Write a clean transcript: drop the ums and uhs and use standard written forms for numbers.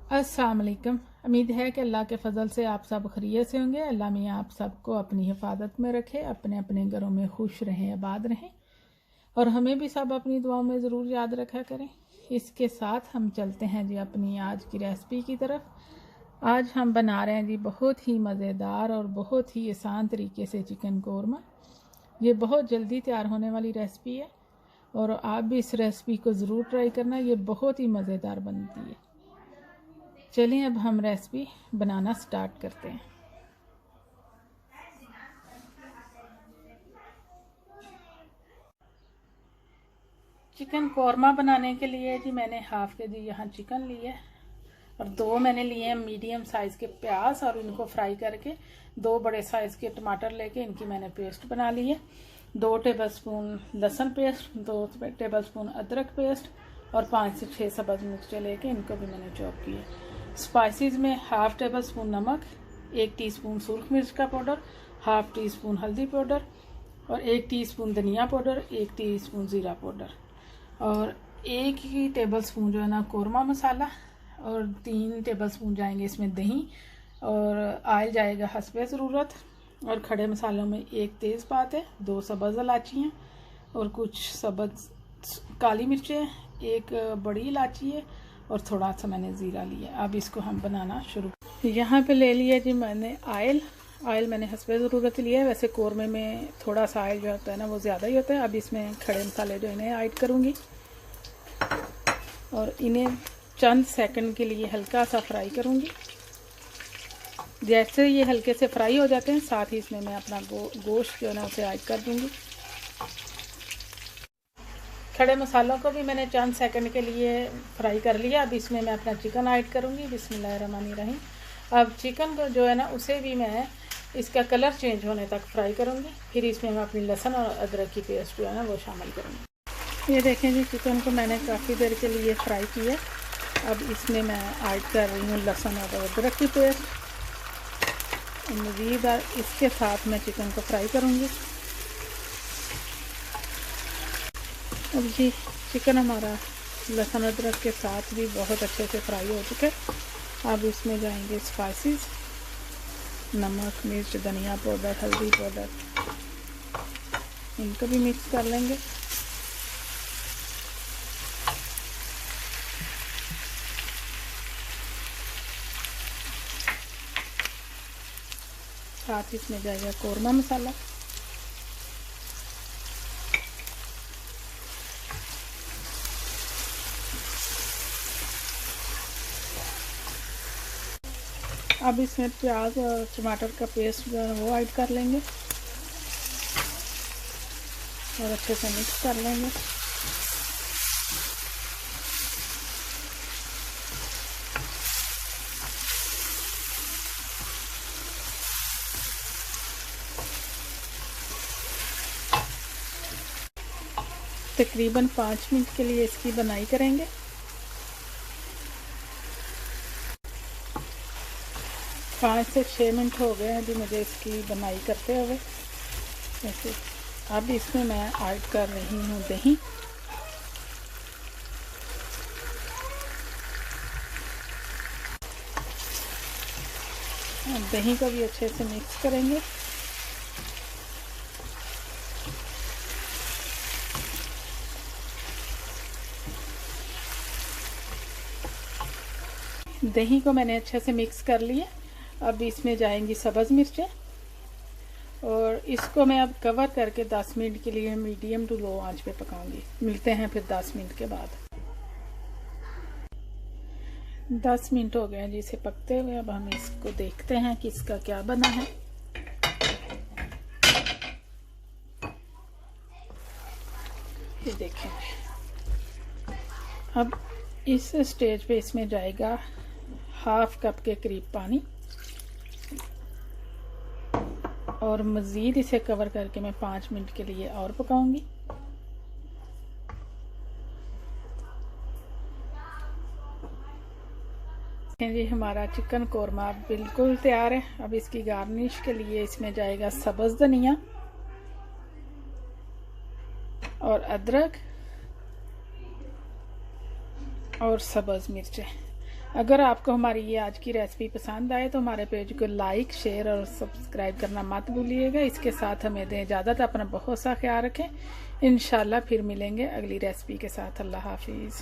अस्सलाम वालेकुम। उम्मीद है कि अल्लाह के फ़ज़ल से आप सब खैरियत से होंगे। अल्लाह मियाँ आप सबको अपनी हिफाजत में रखे, अपने अपने घरों में खुश रहें, आबाद रहें और हमें भी सब अपनी दुआओं में ज़रूर याद रखा करें। इसके साथ हम चलते हैं जी अपनी आज की रेसिपी की तरफ। आज हम बना रहे हैं जी बहुत ही मज़ेदार और बहुत ही आसान तरीके से चिकन कौरमा। ये बहुत जल्दी तैयार होने वाली रेसिपी है और आप भी इस रेसिपी को ज़रूर ट्राई करना, ये बहुत ही मज़ेदार बनती है। चलिए अब हम रेसिपी बनाना स्टार्ट करते हैं। चिकन कौरमा बनाने के लिए जी मैंने हाफ के जी यहाँ चिकन लिया है और 2 मैंने लिए हैं मीडियम साइज़ के प्याज और इनको फ्राई करके 2 बड़े साइज़ के टमाटर लेके इनकी मैंने पेस्ट बना ली है। 2 टेबलस्पून लहसुन पेस्ट, 2 टेबलस्पून अदरक पेस्ट और 5 से 6 सब्ज़ मिर्चें लेके इनको भी मैंने चॉप किया। स्पाइसेस में हाफ टेबल स्पून नमक, 1 टीस्पून सुरख मिर्च का पाउडर, हाफ टी स्पून हल्दी पाउडर और 1 टीस्पून धनिया पाउडर, 1 टीस्पून ज़ीरा पाउडर और 1 ही टेबल स्पून जो है ना कौरमा मसाला और 3 टेबल स्पून जाएंगे इसमें दही और ऑयल जाएगा हस्बे ज़रूरत। और खड़े मसालों में 1 तेज़पात है, 2 सब्ज़ इलायचियाँ और कुछ सब्ज़ काली मिर्चें, 1 बड़ी इलायची है और थोड़ा सा मैंने ज़ीरा लिया। अब इसको हम बनाना शुरू। यहाँ पे ले लिया जी मैंने ऑयल मैंने हस्बे ज़रूरत लिया है। वैसे कौरमे में थोड़ा सा ऑयल जो होता है ना वो ज़्यादा ही होता है। अब इसमें खड़े मसाले जो इन्हें ऐड करूँगी और इन्हें चंद सेकंड के लिए हल्का सा फ्राई करूँगी। जैसे ये हल्के से फ्राई हो जाते हैं साथ ही इसमें मैं अपना गोश्त जो है ना उसे ऐड कर दूँगी। खड़े मसालों को भी मैंने चंद सेकंड के लिए फ्राई कर लिया। अब इसमें मैं अपना चिकन ऐड करूँगी। बिस्मिल्लाहिर्रहमानिर्रहीम। अब चिकन को जो है ना उसे भी मैं इसका कलर चेंज होने तक फ्राई करूँगी। फिर इसमें मैं अपनी लहसुन और अदरक की पेस्ट जो है ना वो शामिल करूँगी। ये देखें जी चिकन को मैंने काफ़ी देर के लिए फ्राई किया। अब इसमें मैं ऐड कर रही हूँ लहसुन और अदरक की पेस्ट। मज़ीद इसके साथ मैं चिकन को फ्राई करूँगी। अब जी चिकन हमारा लहसुन अदरक के साथ भी बहुत अच्छे से फ्राई हो चुका है। अब इसमें जाएंगे स्पाइसेस, नमक, मिर्च, धनिया पाउडर, हल्दी पाउडर, इनको भी मिक्स कर लेंगे। साथ इसमें जाएगा कौरमा मसाला, अब इसमें प्याज और टमाटर का पेस्ट जो है वो ऐड कर लेंगे और अच्छे से मिक्स कर लेंगे। तकरीबन 5 मिनट के लिए इसकी बनाई करेंगे। पाँच से 6 मिनट हो गए हैं जी मुझे इसकी बनाई करते हुए। ऐसे अब इसमें मैं ऐड कर रही हूँ दही। दही को भी अच्छे से मिक्स करेंगे। दही को मैंने अच्छे से मिक्स कर लिया। अब इसमें जाएंगी सब्ज़ मिर्चें और इसको मैं अब कवर करके 10 मिनट के लिए मीडियम टू लो आंच पे पकाऊंगी। मिलते हैं फिर 10 मिनट के बाद। 10 मिनट हो गए जी इसे पकते हुए। अब हम इसको देखते हैं कि इसका क्या बना है। ये देखें। अब इस स्टेज पे इसमें जाएगा हाफ कप के करीब पानी और मज़ीद इसे कवर करके मैं 5 मिनट के लिए और पकाऊंगी। जी हमारा चिकन कौरमा बिल्कुल तैयार है। अब इसकी गार्निश के लिए इसमें जाएगा सब्ज़ धनिया और अदरक और सब्ज़ मिर्चें। अगर आपको हमारी ये आज की रेसिपी पसंद आए तो हमारे पेज को लाइक, शेयर और सब्सक्राइब करना मत भूलिएगा। इसके साथ हमें दें इजाज़त। अपना बहुत सा ख्याल रखें। इंशाल्लाह फिर मिलेंगे अगली रेसिपी के साथ। अल्लाह हाफिज़।